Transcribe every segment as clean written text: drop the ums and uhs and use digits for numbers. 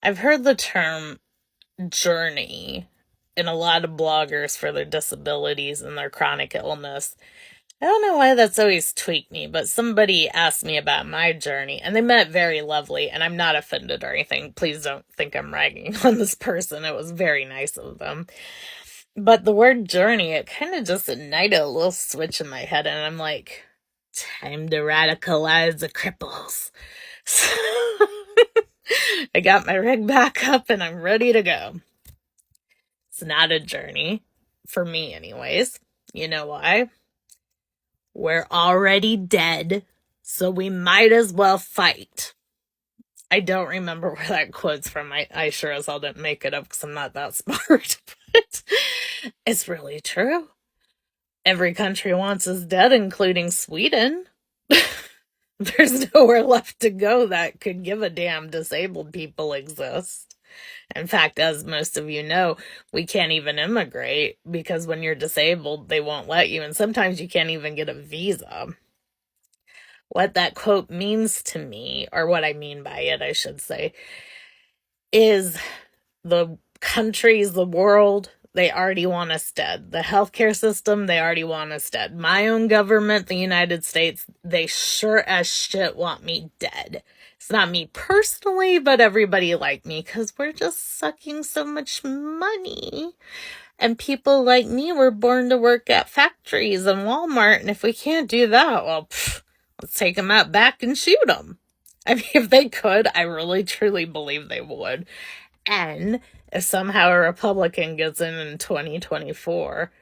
I've heard the term journey in a lot of bloggers for their disabilities and their chronic illness. I don't know why that's always tweaked me, but somebody asked me about my journey and they meant very lovely, and I'm not offended or anything. Please don't think I'm ragging on this person. It was very nice of them. But the word journey, it kind of just ignited a little switch in my head, and I'm like, time to radicalize the cripples. So I got my rig back up and I'm ready to go. It's not a journey, for me, anyways. You know why? We're already dead, so we might as well fight. I don't remember where that quote's from. I sure as hell didn't make it up because I'm not that smart, but it's really true. Every country wants us dead, including Sweden. There's nowhere left to go that could give a damn disabled people exist. In fact, as most of you know, we can't even immigrate because when you're disabled, they won't let you, and sometimes you can't even get a visa. What that quote means to me, or what I mean by it, I should say, is the countries, the world, they already want us dead. The healthcare system, they already want us dead. My own government, the United States, they sure as shit want me dead. It's not me personally, but everybody like me, because we're just sucking so much money. And people like me were born to work at factories and Walmart, and if we can't do that, well, let's take them out back and shoot them. I mean, if they could, I really truly believe they would. And if somehow a Republican gets in 2024,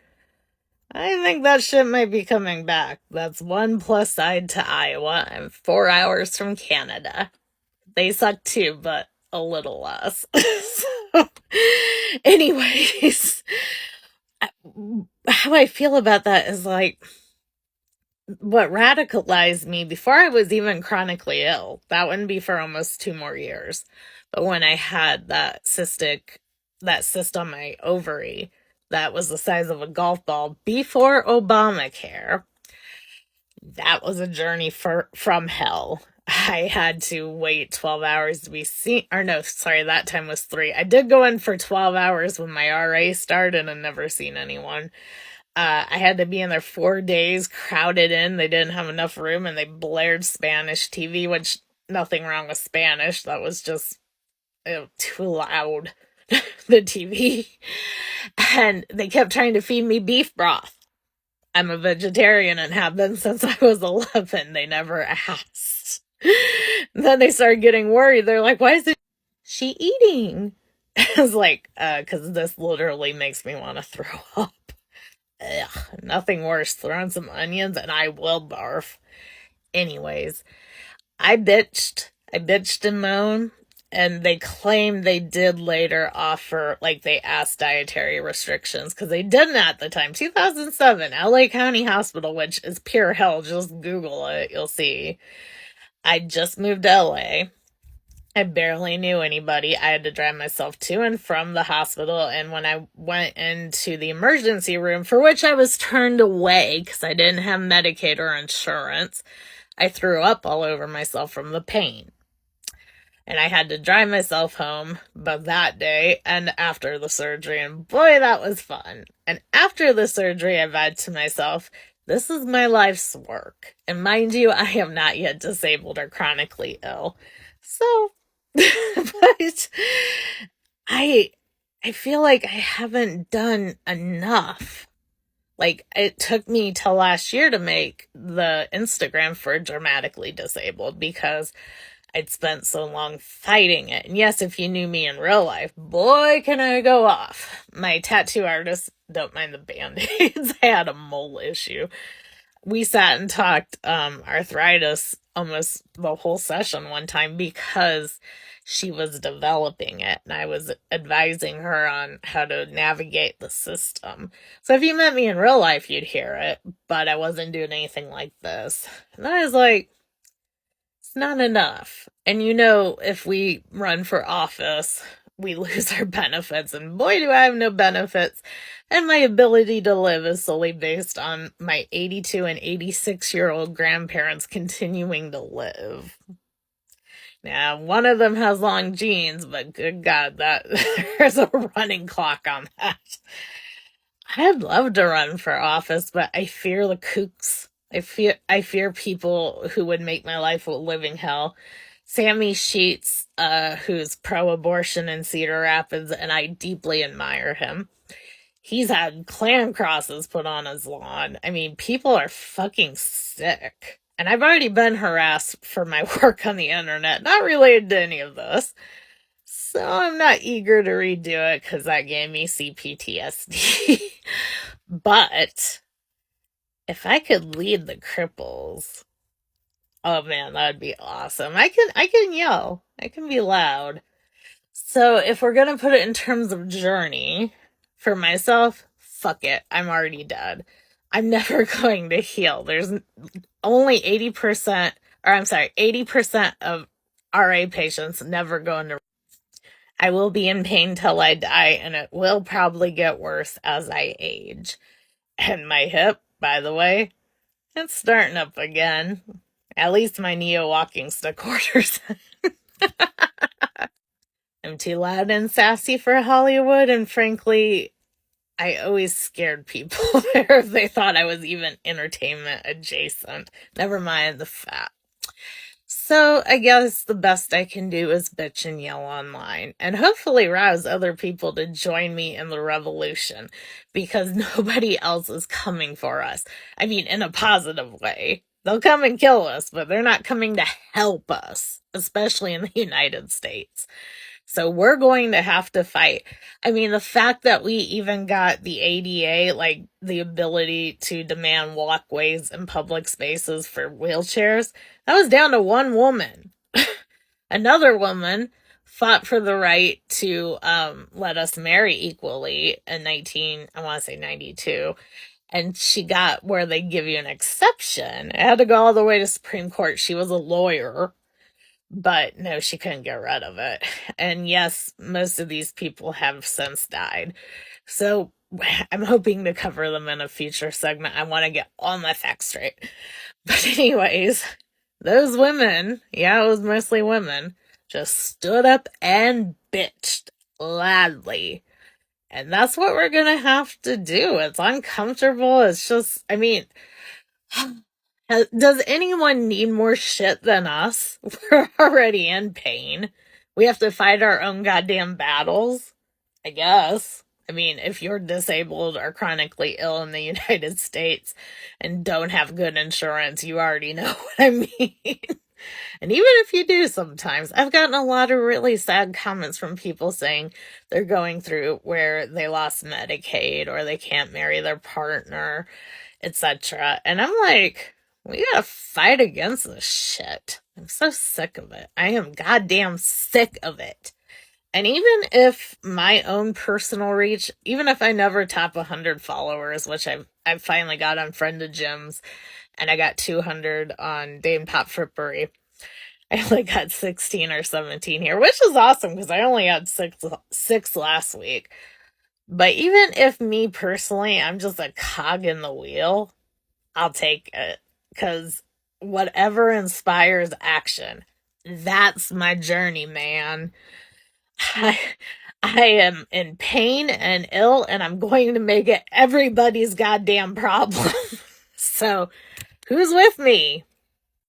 I think that shit might be coming back. That's one plus side to Iowa. I'm 4 hours from Canada. They suck too, but a little less. So, anyways, how I feel about that is like, what radicalized me before I was even chronically ill, that wouldn't be for almost 2 more years. But when I had that cyst on my ovary that was the size of a golf ball before Obamacare, that was a journey from hell. I had to wait 12 hours to be seen. Or no, sorry, that time was 3. I did go in for 12 hours when my RA started and never seen anyone. I had to be in there 4 days, crowded in. They didn't have enough room, and they blared Spanish TV, which nothing wrong with Spanish. That was just too loud, the TV. And they kept trying to feed me beef broth. I'm a vegetarian and have been since I was 11. They never asked. Then they started getting worried. They're like, why isn't she eating? I was like, because this literally makes me want to throw up. Ugh, nothing worse. Throw in some onions and I will barf. Anyways, I bitched. I bitched and moaned. And they claim they did later offer, like they asked dietary restrictions, because they didn't at the time. 2007, LA County Hospital, which is pure hell. Just Google it, you'll see. I just moved to LA. I barely knew anybody. I had to drive myself to and from the hospital. And when I went into the emergency room, for which I was turned away because I didn't have Medicaid or insurance, I threw up all over myself from the pain. And I had to drive myself home both that day and after the surgery. And boy, that was fun. And after the surgery, I vowed to myself, this is my life's work. And mind you, I am not yet disabled or chronically ill. So, but I feel like I haven't done enough. Like, it took me till last year to make the Instagram for Dramatically Disabled because I'd spent so long fighting it. And yes, if you knew me in real life, boy, can I go off. My tattoo artist, don't mind the band-aids, I had a mole issue. We sat and talked arthritis almost the whole session one time because she was developing it and I was advising her on how to navigate the system. So if you met me in real life, you'd hear it, but I wasn't doing anything like this. And I was like, it's not enough. And you know, if we run for office, we lose our benefits, and boy, do I have no benefits. And my ability to live is solely based on my 82 and 86-year-old grandparents continuing to live. Now, one of them has long jeans, but good God, that there's a running clock on that. I'd love to run for office, but I fear the kooks. I fear people who would make my life a living hell. Sammy Sheets, who's pro-abortion in Cedar Rapids, and I deeply admire him. He's had clan crosses put on his lawn. I mean, people are fucking sick. And I've already been harassed for my work on the internet, not related to any of this. So I'm not eager to redo it because that gave me CPTSD. But if I could lead the cripples, oh man, that'd be awesome. I can yell. I can be loud. So if we're gonna put it in terms of journey, for myself, fuck it. I'm already dead. I'm never going to heal. There's only 80%, or I'm sorry, 80% of RA patients never go into. I will be in pain till I die, and it will probably get worse as I age. And my hip, by the way, it's starting up again. At least my Neo walking stick orders. I'm too loud and sassy for Hollywood, and frankly, I always scared people there if they thought I was even entertainment adjacent. Never mind the fat. So I guess the best I can do is bitch and yell online and hopefully rouse other people to join me in the revolution because nobody else is coming for us. I mean, in a positive way. They'll come and kill us, but they're not coming to help us, especially in the United States. So we're going to have to fight. I mean, the fact that we even got the ADA, like the ability to demand walkways in public spaces for wheelchairs, that was down to one woman. Another woman fought for the right to let us marry equally in I want to say 92. And she got where they give you an exception. It had to go all the way to Supreme Court. She was a lawyer. But no, she couldn't get rid of it. And yes, most of these people have since died. So I'm hoping to cover them in a future segment. I want to get all my facts straight. But anyways, those women, yeah, it was mostly women, just stood up and bitched loudly. And that's what we're going to have to do. It's uncomfortable. It's just, I mean, does anyone need more shit than us? We're already in pain. We have to fight our own goddamn battles, I guess. I mean, if you're disabled or chronically ill in the United States and don't have good insurance, you already know what I mean. And even if you do sometimes, I've gotten a lot of really sad comments from people saying they're going through where they lost Medicaid or they can't marry their partner, etc. And I'm like, we gotta fight against this shit. I'm so sick of it. I am goddamn sick of it. And even if my own personal reach, even if I never top 100 followers, which I've finally got on Friend of Jim's, and I got 200 on Dame Pop Frippery. I only got 16 or 17 here, which is awesome because I only had six last week. But even if me personally, I'm just a cog in the wheel, I'll take it. Because whatever inspires action, that's my journey, man. I, I am in pain and ill, and I'm going to make it everybody's goddamn problem. So, who's with me?